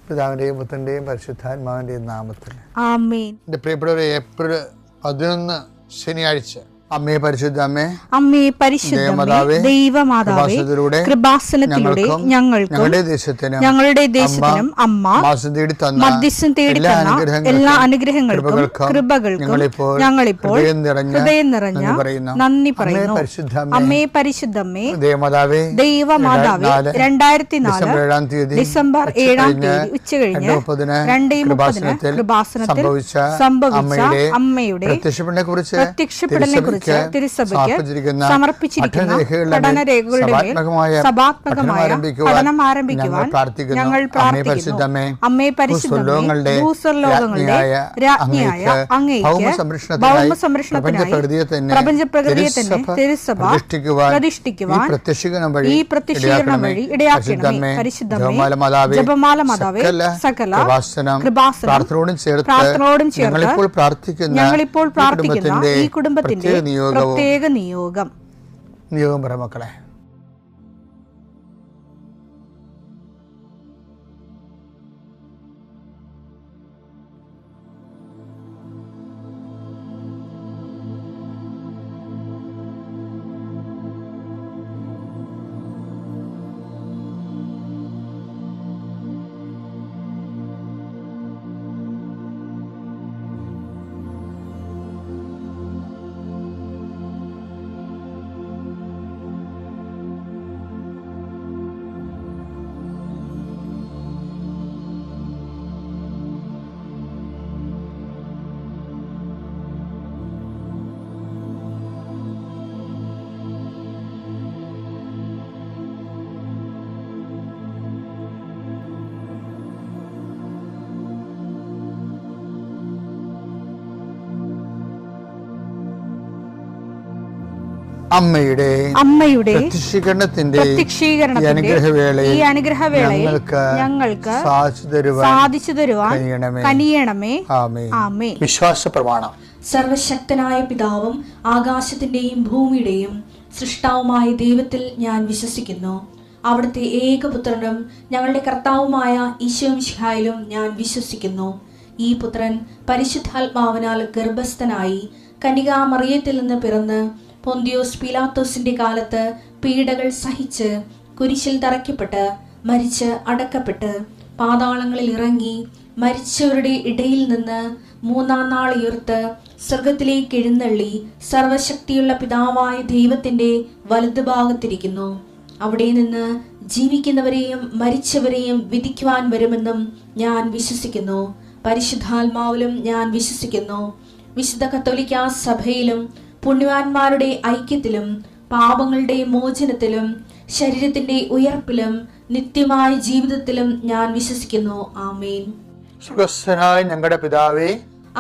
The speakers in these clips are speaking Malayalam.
പിതാവിൻ്റെയും പുത്രൻ്റെയും പരിശുദ്ധാത്മാവിൻ്റെയും നാമത്തിൽ ആമേൻ. എൻ്റെ പ്രിയപ്പെട്ടവരെ, ഏപ്രിൽ 11 ശനിയാഴ്ച, അമ്മേ പരിശുദ്ധ അമ്മേ, അമ്മേ പരിശുദ്ധമേ, ദൈവമാതാവേ, കൃപാസനത്തിലൂടെ ഞങ്ങൾക്കും ഞങ്ങളുടെ ദേശത്തിനും അമ്മ മധ്യസ്ഥം തേടി തന്ന എല്ലാ അനുഗ്രഹങ്ങൾക്കും കൃപകൾക്കും ഞങ്ങളിപ്പോൾ ഹൃദയം നിറഞ്ഞ നന്ദി പറയുന്നു. അമ്മേ പരിശുദ്ധമേ, ദൈവമാതാവേ, 2004 ഡിസംബർ 7 ഉച്ചകഴിഞ്ഞ് 2:30 കൃപാസനത്തിൽ സംഭവിച്ച അമ്മയുടെ പ്രത്യക്ഷപ്പെടലിനെ തിരുസഭയ്ക്ക് സമർപ്പിച്ചിരിക്കുന്ന പഠനരേഖകളുടെ മേൽ സഭാത്മകമായ പഠനം ആരംഭിക്കുവാൻ ഞങ്ങൾ പ്രാർത്ഥിക്കുന്നു. അമ്മേ പരിശുദ്ധമേ, ഭൂസ്വർലോകങ്ങളുടെ രാജ്ഞിയായ അങ്ങേയ്ക്ക് ഭൗമസംരക്ഷണത്തിനായി പ്രപഞ്ചപ്രകൃതിയെ തന്നെ തിരുസഭ പ്രതിഷ്ഠിക്കുവാൻ ഈ പ്രത്യക്ഷീകരണം വഴി ഇടയാക്കണമേ. പരിശുദ്ധമേ, ജപമാല മാതാവേ, സകല കൃപാസനം പ്രാർത്ഥനയോടും ചേർത്ത് ഞങ്ങളിപ്പോൾ പ്രാർത്ഥിക്കുന്ന ഈ കുടുംബത്തിന്റെ പ്രത്യേക നിയോഗം പറ മക്കളെ. അമ്മയുടെ പ്രത്യക്ഷീകരണത്തിന്റെ ഈ അനുഗ്രഹവേളയിൽ ഞങ്ങൾക്ക് സാധിച്ചു തരുവാൻ കനിയണമേ. ആമേൻ. വിശ്വാസ പ്രമാണം. സർവശക്തനായ പിതാവും ആകാശത്തിന്റെയും ഭൂമിയുടെയും സൃഷ്ടാവുമായ ദൈവത്തിൽ ഞാൻ വിശ്വസിക്കുന്നു. അവിടുത്തെ ഏകപുത്രനും ഞങ്ങളുടെ കർത്താവുമായ ഈശോ മിശിഹായിലും ഞാൻ വിശ്വസിക്കുന്നു. ഈ പുത്രൻ പരിശുദ്ധാത്മാവിനാൽ ഗർഭസ്ഥനായി കന്യകാമറിയത്തിൽ നിന്ന് പിറന്ന് പൊന്തിയോസ് പീലാത്തോസിന്റെ കാലത്ത് പീഡകൾ സഹിച്ച് കുരിശിൽ തറയ്ക്കപ്പെട്ട് മരിച്ച് അടക്കപ്പെട്ട് പാതാളങ്ങളിൽ ഇറങ്ങി മരിച്ചവരുടെ ഇടയിൽ നിന്ന് 3-ാം നാൾ ഉയർത്ത് സ്വർഗത്തിലേക്ക് എഴുന്നള്ളി സർവശക്തിയുള്ള പിതാവായ ദൈവത്തിന്റെ വലതുഭാഗത്തിരിക്കുന്നു. അവിടെ നിന്ന് ജീവിക്കുന്നവരെയും മരിച്ചവരെയും വിധിക്കുവാൻ വരുമെന്നും ഞാൻ വിശ്വസിക്കുന്നു. പരിശുദ്ധാത്മാവിലും ഞാൻ വിശ്വസിക്കുന്നു. വിശുദ്ധ കത്തോലിക്കാ സഭയിലും പുണ്യവാന്മാരുടെ ഐക്യത്തിലും പാപങ്ങളുടെ മോചനത്തിലും ശരീരത്തിന്റെ ഉയർപ്പിലും നിത്യമായ ജീവിതത്തിലും ഞാൻ വിശ്വസിക്കുന്നു. ആമേൻ. സുഖസ്ഥനായ ഞങ്ങളുടെ പിതാവേ,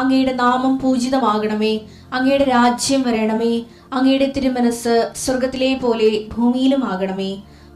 അങ്ങയുടെ നാമം പൂജിതമാകണമേ. അങ്ങയുടെ രാജ്യം വരണമേ. അങ്ങയുടെ തിരുമനസ് സ്വർഗത്തിലെ പോലെ ഭൂമിയിലും ആകണമേ.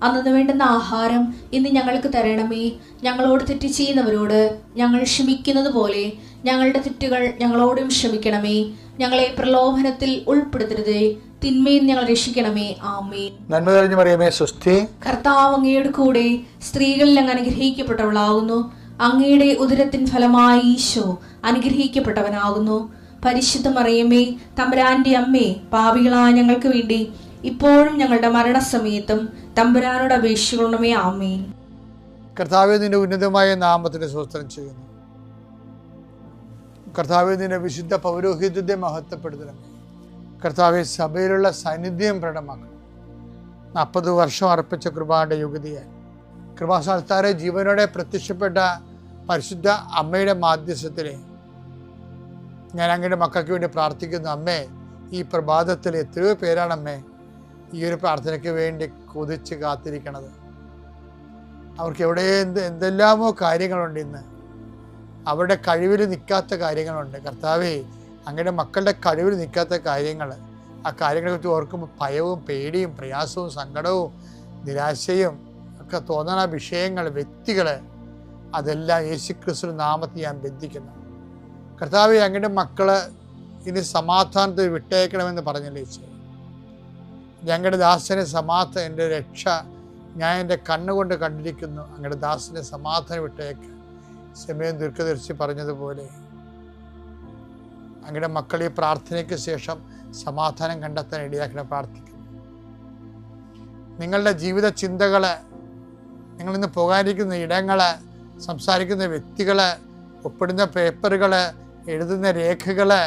അന്നു വേണ്ടുന്ന ആഹാരം ഇന്ന് ഞങ്ങൾക്ക് തരണമേ. ഞങ്ങളോട് തെറ്റ് ചെയ്യുന്നവരോട് ഞങ്ങൾ ക്ഷമിക്കുന്നത് പോലെ ഞങ്ങളുടെ തെറ്റുകൾ ഞങ്ങളോടും ക്ഷമിക്കണമേ. ഞങ്ങളെ പ്രലോഭനത്തിൽ ഉൾപ്പെടുത്തരുതേ, തിന്മയിൽ ഞങ്ങൾ രക്ഷിക്കണമേ. ആമേൻ. നന്മ നിറഞ്ഞ മറിയമേ, സ്വസ്തി. കർത്താവ് അങ്ങയുടെ കൂടെ സ്ത്രീകളിൽ അങ്ങ് അനുഗ്രഹിക്കപ്പെട്ടവളാകുന്നു. അങ്ങയുടെ ഉദരത്തിൻ ഫലമായി ഈശോ അനുഗ്രഹിക്കപ്പെട്ടവനാകുന്നു. പരിശുദ്ധ മറിയമേ, തമ്പുരാന്റെ അമ്മേ, പാപികളായ ഞങ്ങൾക്ക് വേണ്ടി ഇപ്പോഴും ഞങ്ങളുടെ മരണസമയത്തും തമ്പുരാനോട് അപേക്ഷിക്കണമേ. ആമേൻ. കർത്താവേ, നിന്റെ ഉന്നതമായ നാമത്തിന് സ്തോത്രം ചെയ്യുന്നു. കർത്താവേ, നിന്റെ വിശുദ്ധ പൗരോഹിത്യത്തെ മഹത്വപ്പെടുത്തണമേ. കർത്താവെ, സഭയിലുള്ള സാന്നിധ്യം പ്രകടമാക്കണം. 40 വർഷം അർപ്പിച്ച കൃപാന്റെ യുഗതിയായി കൃപാസ്ഥാനത്താരെ ജീവനോടെ പ്രത്യക്ഷപ്പെട്ട പരിശുദ്ധ അമ്മയുടെ മാധ്യസ്ഥത്തിലെ ഞാൻ അങ്ങയുടെ മക്കൾക്ക് വേണ്ടി പ്രാർത്ഥിക്കുന്നു. അമ്മേ, ഈ പ്രഭാതത്തിൽ എത്രയോ പേരാണ് അമ്മേ ഈ ഒരു പ്രാർത്ഥനയ്ക്ക് വേണ്ടി കൊതിച്ച് കാത്തിരിക്കണത്. അവർക്ക് എവിടെ എന്തെല്ലാമോ കാര്യങ്ങളുണ്ട്. ഇന്ന് അവരുടെ കഴിവിൽ നിൽക്കാത്ത കാര്യങ്ങളുണ്ട്. കർത്താവേ, അങ്ങയുടെ മക്കളുടെ കഴിവിൽ നിൽക്കാത്ത കാര്യങ്ങൾ, ആ കാര്യങ്ങളെ കുറിച്ച് ഓർക്കുമ്പോൾ ഭയവും പേടിയും പ്രയാസവും സങ്കടവും നിരാശയും ഒക്കെ തോന്നുന്ന വിഷയങ്ങൾ, വ്യക്തികൾ, അതെല്ലാം യേശുക്രിസ്തുവിന്റെ നാമത്തിൽ ഞാൻ ബന്ധിക്കുന്നു. കർത്താവേ, അങ്ങയുടെ മക്കള് ഇനി സമാധാനത്തിൽ വിട്ടേക്കണമെന്ന് പറഞ്ഞില്ലേ ഈശോ. ഞങ്ങളുടെ ദാസനെ എൻ്റെ രക്ഷ ഞാൻ എൻ്റെ കണ്ണുകൊണ്ട് കണ്ടിരിക്കുന്നു. അങ്ങയുടെ ദാസനെ സമാധാനം വിട്ടേക്ക്. സമയം ദീർഘദർശി പറഞ്ഞതുപോലെ അങ്ങയുടെ മക്കൾ ഈ പ്രാർത്ഥനയ്ക്ക് ശേഷം സമാധാനം കണ്ടെത്താൻ ഇടയാക്കണം പ്രാർത്ഥിക്കുന്നു. നിങ്ങളുടെ ജീവിത ചിന്തകള്, നിങ്ങളിന്ന് പോകാനിരിക്കുന്ന ഇടങ്ങള്, സംസാരിക്കുന്ന വ്യക്തികള്, ഒപ്പിടുന്ന പേപ്പറുകള്, എഴുതുന്ന രേഖകള്,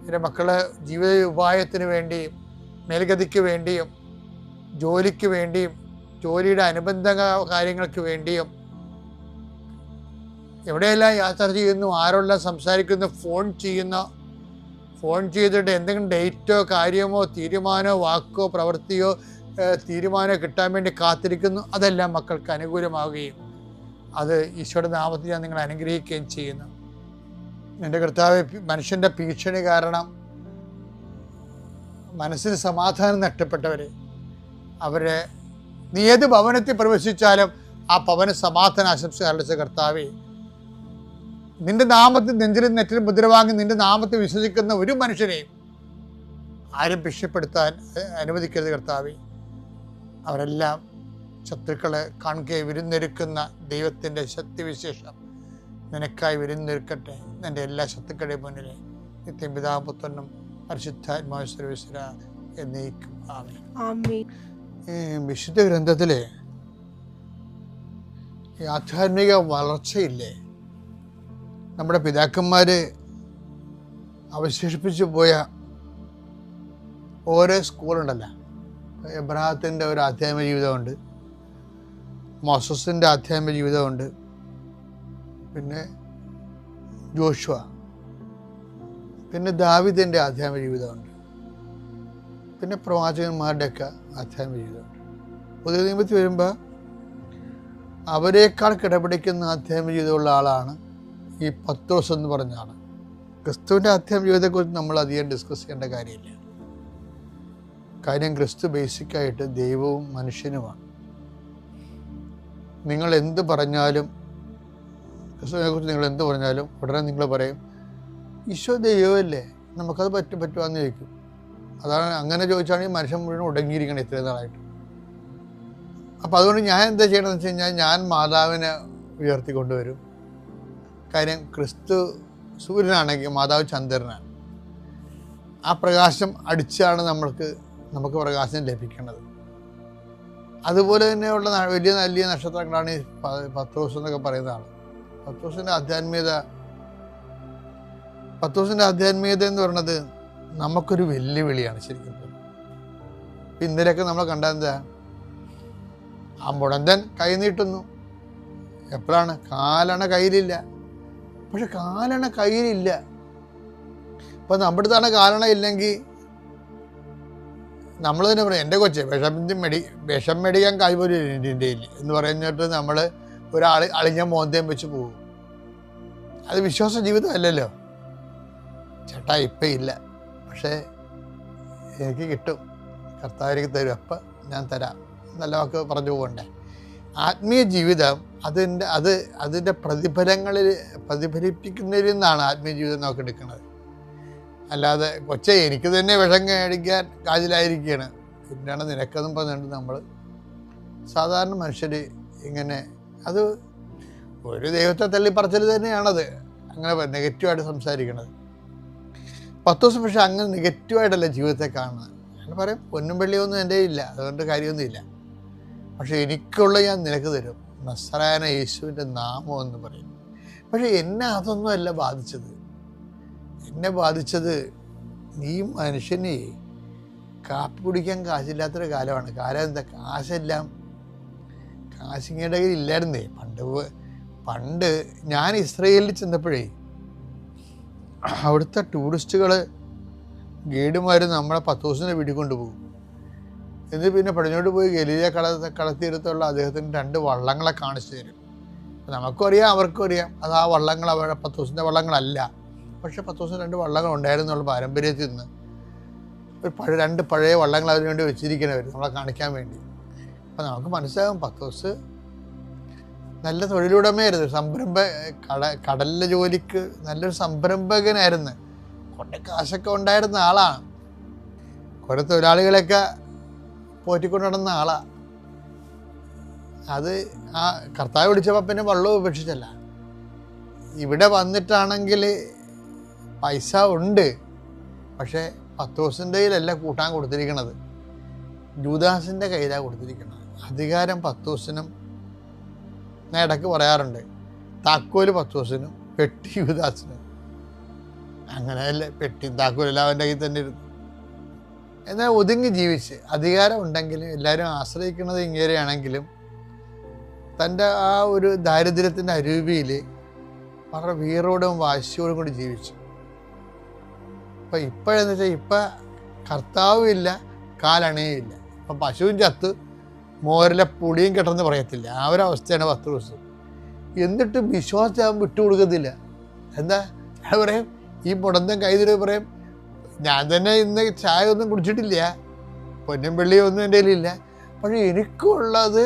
എൻ്റെ മക്കള് ജീവിത ഉപായത്തിന് വേണ്ടിയും മേൽഗതിക്ക് വേണ്ടിയും ജോലിക്ക് വേണ്ടിയും ജോലിയുടെ അനുബന്ധ കാര്യങ്ങൾക്ക് വേണ്ടിയും എവിടെയെല്ലാം യാത്ര ചെയ്യുന്നു, ആരോടെല്ലാം സംസാരിക്കുന്നു, ഫോൺ ചെയ്തിട്ട് എന്തെങ്കിലും ഡേറ്റോ കാര്യമോ തീരുമാനമോ വാക്കോ പ്രവൃത്തിയോ തീരുമാനമോ കിട്ടാൻ വേണ്ടി കാത്തിരിക്കുന്നു. അതെല്ലാം മക്കൾക്ക് അനുകൂലമാവുകയും അത് ഈശോയുടെ നാമത്തിൽ ഞാൻ നിങ്ങളെ അനുഗ്രഹിക്കുകയും ചെയ്യുന്നു. എൻ്റെ കർത്താവേ, മനുഷ്യൻ്റെ ഭീഷണി കാരണം മനസ്സിന് സമാധാനം നഷ്ടപ്പെട്ടവരെ, അവരെ നീ ഏത് ഭവനത്തിൽ പ്രവേശിച്ചാലും ആ ഭവന സമാധാന ആശംസ അർപ്പിച്ച കർത്താവേ, നിന്റെ നാമത്തിൽ നെഞ്ചിലും നെറ്റിലും മുദ്ര വാങ്ങി നിന്റെ നാമത്തിൽ വിശ്വസിക്കുന്ന ഒരു മനുഷ്യനെയും ആരും ഭീഷണിപ്പെടുത്താൻ അനുവദിക്കരുത് കർത്താവേ. അവരെല്ലാം ശത്രുക്കളെ കാണുകയെ വിരുന്നൊരുക്കുന്ന ദൈവത്തിൻ്റെ ശക്തിവിശേഷം നിനക്കായി വിരുന്നൊരുക്കട്ടെ. നിൻ്റെ എല്ലാ ശത്രുക്കളുടെയും മുന്നിലെ നിത്യം പിതാവും പുത്രനും പരിശുദ്ധാത്മാവും സർവ്വേശ്വര എന്നേക്കും ആമേൻ. വിശുദ്ധ ഗ്രന്ഥത്തിലെ ഈ ആധ്യാത്മിക വളർച്ചയില്ലേ, നമ്മുടെ പിതാക്കന്മാര് അവശേഷിപ്പിച്ചു പോയ ഓരോ സ്കൂളുണ്ടല്ലോ. എബ്രഹാത്തിൻ്റെ ഒരു ആധ്യാത്മിക ജീവിതമുണ്ട്, മോസസിൻ്റെ ആധ്യാത്മിക ജീവിതമുണ്ട്, പിന്നെ ജോഷുവ, പിന്നെ ദാവീദിൻ്റെ ആധ്യാത്മിക ജീവിതമുണ്ട്, പിന്നെ പ്രവാചകന്മാരുടെയൊക്കെ ആധ്യാത്മിക ജീവിതമുണ്ട്. പുതിയ നിയമത്തിൽ വരുമ്പോൾ അവരെക്കാൾ കിടപിടിക്കുന്ന ആധ്യാത്മിക ജീവിതമുള്ള ആളാണ് ഈ പത്രോസ് എന്ന് പറഞ്ഞ ആൾ. ക്രിസ്തുവിൻ്റെ ആധ്യാത്മിക ജീവിതത്തെക്കുറിച്ച് നമ്മൾ അധികം ഡിസ്കസ് ചെയ്യേണ്ട കാര്യമില്ല. കാര്യം ക്രിസ്തു ബേസിക്കായിട്ട് ദൈവവും മനുഷ്യനുമാണ്. നിങ്ങൾ എന്ത് പറഞ്ഞാലും, ക്രിസ്തുവിനെ കുറിച്ച് നിങ്ങൾ എന്ത് പറഞ്ഞാലും ഉടനെ നിങ്ങൾ പറയും ഈശോ ദൈവമല്ലേ, നമുക്കത് പറ്റുവാന്ന് ചോദിക്കും. അതാണ്, അങ്ങനെ ചോദിച്ചാണെങ്കിൽ മനുഷ്യൻ മുഴുവൻ ഉടങ്ങിയിരിക്കണം ഇത്രയും നാളായിട്ട്. അപ്പം അതുകൊണ്ട് ഞാൻ എന്താ ചെയ്യണമെന്ന് വെച്ച് കഴിഞ്ഞാൽ, ഞാൻ മാതാവിനെ ഉയർത്തിക്കൊണ്ടുവരും. കാര്യം ക്രിസ്തു സൂര്യനാണെങ്കിൽ മാതാവ് ചന്ദ്രനാണ്. ആ പ്രകാശം അടിച്ചാണ് നമുക്ക് പ്രകാശം ലഭിക്കുന്നത്. അതുപോലെ തന്നെയുള്ള വലിയ നക്ഷത്രങ്ങളാണ് ഈ പത്രോസ് എന്നൊക്കെ പറയുന്ന ആൾ. പത്രോസിൻ്റെ ആധ്യാത്മികത എന്ന് പറയുന്നത് നമുക്കൊരു വെല്ലുവിളിയാണ് ശരിക്കും. ഇന്നലെയൊക്കെ നമ്മൾ കണ്ട എന്താ, ആ മുടന്തൻ കൈ നീട്ടുന്നു. എപ്പോഴാണ്? കാലണ കയ്യിലില്ല. പക്ഷെ കാലണ കയ്യിലില്ല. അപ്പം നമ്മുടെ അടുത്താണ് കാലണ ഇല്ലെങ്കിൽ നമ്മൾ തന്നെ പറയും, എൻ്റെ കൊച്ചെ വിഷം മേടിക്കാൻ കഴിവൊരു ഇന്ത്യയിൽ എന്ന് പറഞ്ഞിട്ട് നമ്മൾ ഒരാൾ അളിഞ്ഞ മോന്തയും വെച്ച് പോകും. അത് വിശ്വാസ ജീവിതം അല്ലല്ലോ. ചേട്ടാ ഇപ്പം ഇല്ല, പക്ഷേ എനിക്ക് കിട്ടും, കർത്താവിലേക്ക് തരും, അപ്പം ഞാൻ തരാം, നല്ല വാക്ക് പറഞ്ഞു പോകണ്ടേ. ആത്മീയ ജീവിതം അതിൻ്റെ പ്രതിഫലിപ്പിക്കുന്നതിൽ നിന്നാണ് ആത്മീയ ജീവിതം നമുക്ക് എടുക്കുന്നത്. അല്ലാതെ കൊച്ചെ എനിക്ക് തന്നെ വിഷം മേടിക്കാൻ കാജിലായിരിക്കുകയാണ്, പിന്നെയാണ് നിനക്കെന്നും പറഞ്ഞുകൊണ്ട് നമ്മൾ സാധാരണ മനുഷ്യർ ഇങ്ങനെ, അത് ഒരു ദൈവത്തെ തള്ളിപ്പറച്ചൽ തന്നെയാണത്, അങ്ങനെ നെഗറ്റീവായിട്ട് സംസാരിക്കണത്. പത്തോസം പക്ഷെ അങ്ങനെ നെഗറ്റീവായിട്ടല്ല ജീവിതത്തെ കാണുന്നത്. അങ്ങനെ പറയും, പൊന്നും വെള്ളിയൊന്നും എൻ്റെ ഇല്ല, അതുകൊണ്ട് കാര്യമൊന്നുമില്ല, പക്ഷെ എനിക്കുള്ള ഞാൻ നിനക്ക് തരും, നസ്രായന യേശുവിൻ്റെ നാമം എന്ന് പറയും. പക്ഷെ എന്നെ അതൊന്നും അല്ല ബാധിച്ചത്. എന്നെ ബാധിച്ചത് ഈ മനുഷ്യന് കാപ്പി കുടിക്കാൻ കാശില്ലാത്തൊരു കാലമാണ്. കാലം എന്താ, കാശിങ്ങയുടെ കയ്യിൽ ഇല്ലായിരുന്നേ. പണ്ട് ഞാൻ ഇസ്രയേലിൽ ചെന്നപ്പോഴേ അവിടുത്തെ ടൂറിസ്റ്റുകൾ ഗൈഡുമാർ നമ്മളെ പത്തോസിനെ വീട്ടിൽ കൊണ്ടുപോകും. എന്നിട്ട് പിന്നെ പടിഞ്ഞോട്ട് പോയി ഗലീല കടത്തിയെടുത്തുള്ള അദ്ദേഹത്തിന് 2 വള്ളങ്ങളെ കാണിച്ചു തരും. നമുക്കും അറിയാം, അവർക്കും അറിയാം, അത് ആ വള്ളങ്ങൾ അവരുടെ പത്തോസിൻ്റെ വള്ളങ്ങളല്ല. പക്ഷെ പത്തോസിന് 2 വള്ളങ്ങൾ ഉണ്ടായിരുന്നുള്ള പാരമ്പര്യത്തിൽ നിന്ന് ഒരു 2 പഴയ വള്ളങ്ങൾ അതിനു വേണ്ടി വെച്ചിരിക്കുന്നവർ നമ്മളെ കാണിക്കാൻ വേണ്ടി. അപ്പം നമുക്ക് മനസ്സിലാകും പത്തോസ് നല്ല തൊഴിലുടമയായിരുന്നു, കടലിലെ ജോലിക്ക് നല്ലൊരു സംരംഭകനായിരുന്നു, കുറേ കാശൊക്കെ ഉണ്ടായിരുന്ന ആളാണ്, കുറേ തൊഴിലാളികളെയൊക്കെ പോറ്റിക്കൊണ്ട് നടന്ന ആളാണ്. അത് ആ കർത്താവ് വിളിച്ചപ്പോൾ പിന്നെ വള്ളവും ഉപേക്ഷിച്ചല്ല, ഇവിടെ വന്നിട്ടാണെങ്കിൽ പൈസ ഉണ്ട്, പക്ഷേ പത്രോസിൻ്റെ കയ്യിലല്ല കൂട്ടാൻ കൊടുത്തിരിക്കണത്, ജൂദാസിൻ്റെ കയ്യിലാണ് കൊടുത്തിരിക്കുന്നത്. അധികാരം പത്രോസിനും. ഞാൻ ഇടയ്ക്ക് പറയാറുണ്ട്, താക്കോല് പത്രോസിനും പെട്ടി യൂദാസിനും. അങ്ങനെയല്ലേ, പെട്ടി താക്കോലെല്ലാം അവൻ്റെ കയ്യിൽ തന്നെ ഇരുന്നു. എന്നാൽ ഒതുങ്ങി ജീവിച്ച്, അധികാരം ഉണ്ടെങ്കിലും എല്ലാവരും ആശ്രയിക്കുന്നത് ഇങ്ങനെയാണെങ്കിലും തൻ്റെ ആ ഒരു ദാരിദ്ര്യത്തിൻ്റെ അരൂപിയിൽ വളരെ വീറോടും വാശിയോടും കൂടി ജീവിച്ചു. അപ്പം ഇപ്പോഴെന്ന് വെച്ചാൽ ഇപ്പം കർത്താവും ഇല്ല, കാലണയും. ഇപ്പം പശുവും ചത്ത് മോരിലെ പുളിയും കെട്ടെന്ന് പറയത്തില്ല, ആ ഒരു അവസ്ഥയാണ് പത്രോസ്. എന്നിട്ടും വിശ്വാസം വിട്ടുകൊടുക്കത്തില്ല. എന്താ പറയും, ഈ മുടന്തം കൈതിരി പറയും, ഞാൻ തന്നെ ഇന്ന് ചായ ഒന്നും കുടിച്ചിട്ടില്ല, പൊന്നും വെള്ളിയും ഒന്നും എൻ്റെ കയ്യിലില്ല, പക്ഷേ എനിക്കുള്ളത്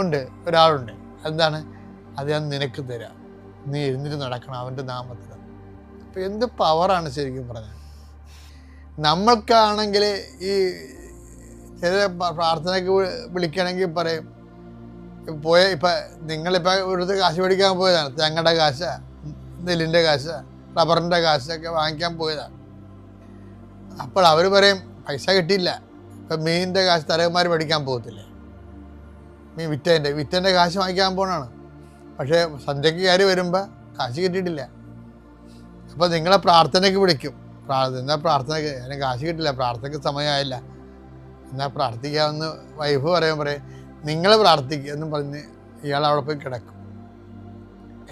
ഉണ്ട്, ഒരാളുണ്ട്. എന്താണ് അത്? ഞാൻ നിനക്ക് തരാം, നീ എഴുന്നേറ്റ് നടക്കണം അവൻ്റെ നാമത്തിൽ. അപ്പം എന്ത് പവറാണ് ശരിക്കും പറഞ്ഞാൽ. നമ്മൾക്കാണെങ്കിൽ ഈ ചില പ്രാർത്ഥനയ്ക്ക് വിളിക്കണമെങ്കിൽ പറയും, ഇപ്പം നിങ്ങളിപ്പോൾ ഇവിടുത്തെ കാശ് മേടിക്കാൻ പോയതാണ്, തേങ്ങയുടെ കാശ, നെല്ലിൻ്റെ കാശ, റബ്ബറിൻ്റെ കാശൊക്കെ വാങ്ങിക്കാൻ പോയതാണ്. അപ്പോൾ അവർ പറയും പൈസ കിട്ടിയില്ല. ഇപ്പം മീനിൻ്റെ കാശ് തലവന്മാർ മേടിക്കാൻ പോകത്തില്ലേ, മീൻ വിറ്റൻ്റെ കാശ് വാങ്ങിക്കാൻ പോകണമാണ്. പക്ഷേ സന്ധ്യയ്ക്ക് കയറി വരുമ്പോൾ കാശ് കിട്ടിയിട്ടില്ല. അപ്പോൾ നിങ്ങളെ പ്രാർത്ഥനയ്ക്ക് വിളിക്കും, എന്നാൽ പ്രാർത്ഥനയ്ക്ക് അതിന് കാശ് കിട്ടില്ല, പ്രാർത്ഥനയ്ക്ക് സമയമായില്ല, എന്നാൽ പ്രാർത്ഥിക്കാമെന്ന് വൈഫ് പറയും നിങ്ങൾ പ്രാർത്ഥിക്കുക എന്നും പറഞ്ഞ് ഇയാൾ അവിടെ പോയി കിടക്കും.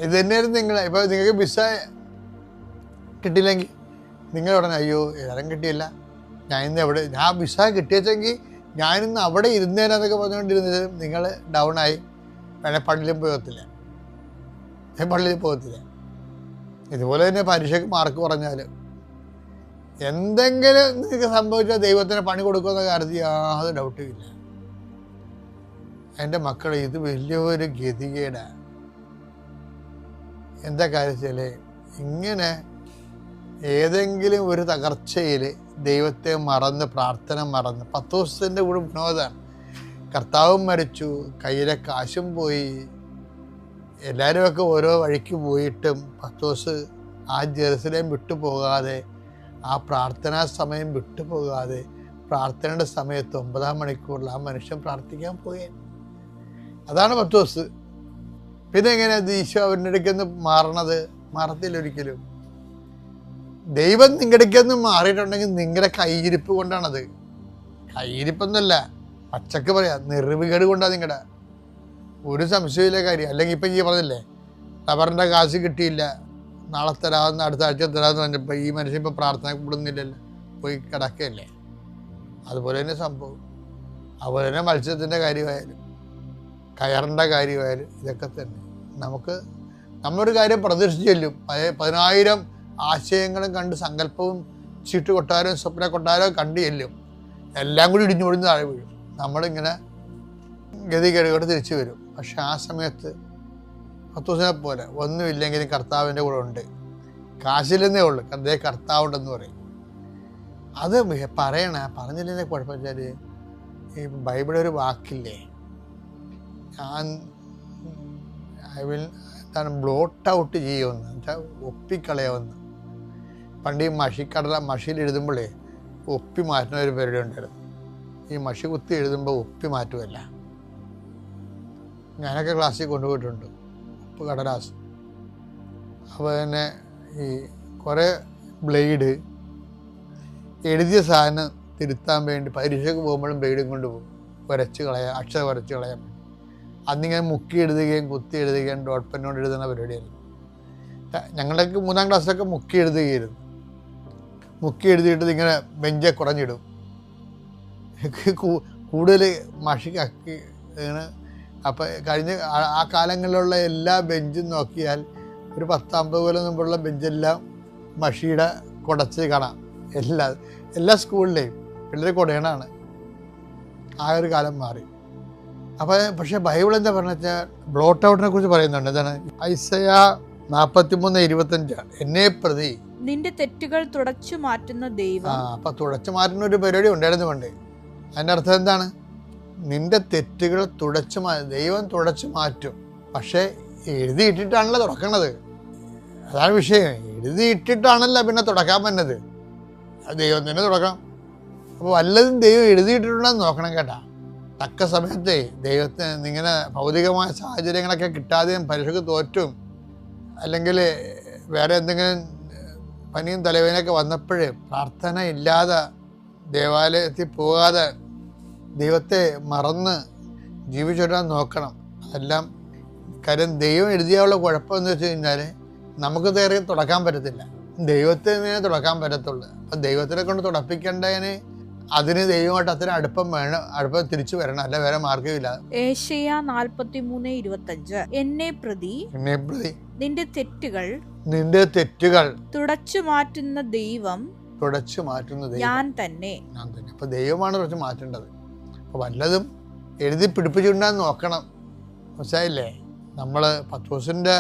ഇത് തന്നെയായിരുന്നു നിങ്ങൾ. ഇപ്പോൾ നിങ്ങൾക്ക് വിസ കിട്ടിയില്ലെങ്കിൽ നിങ്ങൾ ഉടനെ അയ്യോ ഏതായാലും കിട്ടിയില്ല, ഞാൻ വിസ കിട്ടിയെങ്കിൽ ഞാനിന്ന് അവിടെ ഇരുന്നേനെന്നൊക്കെ പറഞ്ഞുകൊണ്ടിരുന്നത് നിങ്ങൾ ഡൗണായി വേണേൽ പള്ളിയിലും പോകത്തില്ല. ഇതുപോലെ തന്നെ പരീക്ഷയ്ക്ക് മാർക്ക് കുറഞ്ഞാൽ എന്തെങ്കിലും നിങ്ങൾക്ക് സംഭവിച്ചാൽ ദൈവത്തിന് പണി കൊടുക്കുന്ന കാര്യത്തിൽ യാതൊരു ഡൗട്ടും ഇല്ല. എൻ്റെ മക്കളെ ഇത് വലിയൊരു ഗതികേടാണ്. എന്താ കാര്യത്തിൽ ഇങ്ങനെ ഏതെങ്കിലും ഒരു തകർച്ചയിൽ ദൈവത്തെ മറന്ന്, പ്രാർത്ഥന മറന്ന്, 10 ദിവസത്തിൻ്റെ കൂടെ വിനോദമാണ്. കർത്താവും മരിച്ചു, കയ്യിലെ കാശും പോയി, എല്ലാവരുമൊക്കെ ഓരോ വഴിക്ക് പോയിട്ടും 10 ദിവസം ആ ജെറുസലേം വിട്ടുപോകാതെ, ആ പ്രാർത്ഥനാ സമയം വിട്ടുപോകാതെ, പ്രാർത്ഥനയുടെ സമയത്ത് 9-ാം മണിക്കൂറിൽ ആ മനുഷ്യൻ പ്രാർത്ഥിക്കാൻ പോയേ. അതാണ് 10 ദിവസം. പിന്നെ എങ്ങനെയാണ് ഈശോ അവരുടെ അടുക്കെന്ന് മാറണത്? മാറത്തില്ല ഒരിക്കലും. ദൈവം നിങ്ങളുടെ അടുക്കെന്ന് മാറിയിട്ടുണ്ടെങ്കിൽ നിങ്ങളുടെ കയ്യിരിപ്പ് കൊണ്ടാണത്. കയ്യിരിപ്പൊന്നുമല്ല, പച്ചക്ക് പറയാം, നിർവികേട് കൊണ്ടാണ് നിങ്ങളുടെ. ഒരു സംശയമില്ല കാര്യം. അല്ലെങ്കിൽ ഇപ്പം ഈ പറഞ്ഞില്ലേ, റബ്ബറിൻ്റെ കാശ് കിട്ടിയില്ല, നാളെ തരാമെന്ന്, അടുത്ത ആഴ്ച തരാമെന്ന് പറഞ്ഞപ്പോൾ ഈ മനുഷ്യൻ ഇപ്പോൾ പ്രാർത്ഥന കൂടുന്നില്ലല്ലോ, പോയി കിടക്കുകയല്ലേ. അതുപോലെ തന്നെ സംഭവം. അതുപോലെ തന്നെ മത്സ്യത്തിൻ്റെ കാര്യമായാലും കയറിൻ്റെ കാര്യമായാലും ഇതൊക്കെ തന്നെ. നമ്മളൊരു കാര്യം പ്രതീക്ഷിച്ച് ചെല്ലും, 10,000 ആശയങ്ങളും കണ്ട്, സങ്കല്പവും ചീട്ട് കൊട്ടാരവും സ്വപ്ന കൊട്ടാരവും കണ്ട് ചെല്ലും, എല്ലാം കൂടി ഇടിഞ്ഞു പൊടിഞ്ഞ് താഴെ വീഴും. നമ്മളിങ്ങനെ ഗതികേടുകൊണ്ട് തിരിച്ചു വരും. പക്ഷെ ആ സമയത്ത് പത്രോസിനെ പോലെ ഒന്നുമില്ലെങ്കിലും കർത്താവിൻ്റെ കൂടെ ഉണ്ട്. കാശില്ലെന്നേ ഉള്ളൂ, അതേ കർത്താവുണ്ടെന്ന് പറയും. അത് പറഞ്ഞില്ലെന്നേ കുഴപ്പമില്ല. ഈ ബൈബിളിൽ ഒരു വാക്കില്ലേ, എന്താണ് ബ്ലോട്ട് ഔട്ട് ചെയ്യുമെന്ന്, എന്നുവെച്ചാൽ ഒപ്പിക്കളയാമെന്ന്. പണ്ട് ഈ മഷിയിൽ എഴുതുമ്പോഴേ ഒപ്പി മാറ്റുന്ന ഒരു പരിപാടി ഉണ്ടായിരുന്നു. ഈ മഷി കുത്തി എഴുതുമ്പോൾ ഒപ്പി മാറ്റുമല്ല. ഞാനൊക്കെ ക്ലാസ്സിൽ കൊണ്ടുപോയിട്ടുണ്ട് ഉപ്പ് കടലാസ്. അപ്പോൾ തന്നെ ഈ കുറേ ബ്ലേഡ്, എഴുതിയ സാധനം തിരുത്താൻ വേണ്ടി പരീക്ഷയ്ക്ക് പോകുമ്പോഴും ബ്ലേഡും കൊണ്ടുപോകും, അക്ഷരം വരച്ച് കളയാൻ. അന്നിങ്ങനെ മുക്കി എഴുതുകയും കുത്തി എഴുതുകയും ഡോട്ട് പെന്നോട് എഴുതുന്ന പരിപാടിയായിരുന്നു. ഞങ്ങളുടെയൊക്കെ 3-ാം ക്ലാസ്സിലൊക്കെ മുക്കി എഴുതുകയായിരുന്നു. മുക്കി എഴുതിയിട്ട് ഇങ്ങനെ ബെഞ്ചെ കുറഞ്ഞിടും, കൂടുതൽ മഷിക്കാക്കി ഇങ്ങനെ. അപ്പം കഴിഞ്ഞ ആ കാലങ്ങളിലുള്ള എല്ലാ ബെഞ്ചും നോക്കിയാൽ ഒരു 10-50 കൊല്ലം മുമ്പുള്ള ബെഞ്ചെല്ലാം മഷിയുടെ കുടച്ച് കാണാം. എല്ലാ സ്കൂളിലെയും പിള്ളേർ കുടയണാണ്. ആ ഒരു കാലം മാറി. പക്ഷേ ബൈബിൾ എന്താ പറഞ്ഞ വെച്ചാൽ ബ്ലോട്ട് ഔട്ടിനെ കുറിച്ച് പറയുന്നുണ്ട്. എന്താണ്? ഐസയാ 43:25 എന്നെ പ്രതി നിന്റെ തെറ്റുകൾ തുടച്ചു മാറ്റുന്ന ദൈവം. അപ്പൊ തുടച്ചു മാറ്റുന്ന ഒരു പരിപാടി ഉണ്ടായിരുന്നു പണ്ട്. അതിൻ്റെ അർത്ഥം എന്താണ്? നിന്റെ തെറ്റുകൾ ദൈവം തുടച്ചു മാറ്റും. പക്ഷേ എഴുതിയിട്ടിട്ടാണല്ലോ തുറക്കണത്. അതാണ് വിഷയം. എഴുതിയിട്ടിട്ടാണല്ലോ പിന്നെ തുടക്കാൻ പറ്റുന്നത്. അത് ദൈവം തന്നെ തുടക്കാം. അപ്പോൾ വല്ലതും ദൈവം എഴുതിയിട്ടുണ്ടെന്ന് നോക്കണം കേട്ടാ. തക്ക സമയത്തെ ദൈവത്തിന് ഇങ്ങനെ ഭൗതികമായ സാഹചര്യങ്ങളൊക്കെ കിട്ടാതെയും പരീക്ഷയ്ക്ക് തോറ്റും അല്ലെങ്കിൽ വേറെ എന്തെങ്കിലും പനിയും തലവേദനയൊക്കെ വന്നപ്പോൾ പ്രാർത്ഥന ഇല്ലാതെ ദേവാലയത്തിൽ പോകാതെ ദൈവത്തെ മറന്ന് ജീവിച്ചിടാൻ നോക്കണം. അതെല്ലാം കാര്യം ദൈവം എഴുതിയാലുള്ള കുഴപ്പമെന്ന് വെച്ച് കഴിഞ്ഞാൽ നമുക്ക് നേരെ തുടക്കാൻ പറ്റത്തില്ല. ദൈവത്തിന് തുടക്കാൻ പറ്റത്തുള്ളൂ. അപ്പം ദൈവത്തിനെ കൊണ്ട് തുടപ്പിക്കേണ്ടതിന് അതിന് ദൈവമായിട്ട് അത്ര അടുപ്പം വേണം, അടുപ്പം തിരിച്ചു വരണം, അല്ല വേറെ മാർഗ്ഗമില്ല. ഏശയ്യാ 43:25 എന്നെ പ്രതി നിന്റെ തെറ്റുകൾ തുടച്ചു മാറ്റുന്ന ദൈവം ഞാൻ തന്നെ. അപ്പൊ ദൈവമാണ് തുടച്ചു മാറ്റേണ്ടത്. അപ്പൊ വല്ലതും എഴുതി പിടിപ്പിച്ചിട്ടുണ്ടെന്ന് നോക്കണം. മനസ്സിലായില്ലേ? നമ്മൾ പത്രോസിന്റെ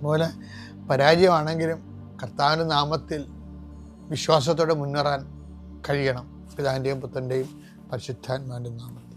പോലെ പരാജയമാണെങ്കിലും കർത്താവിൻ്റെ നാമത്തിൽ വിശ്വാസത്തോടെ മുന്നേറാൻ കഴിയണം. പിതാവിൻ്റെയും പുത്രൻ്റെയും പരിശുദ്ധാത്മാവിൻ്റെ നാമത്തിൽ.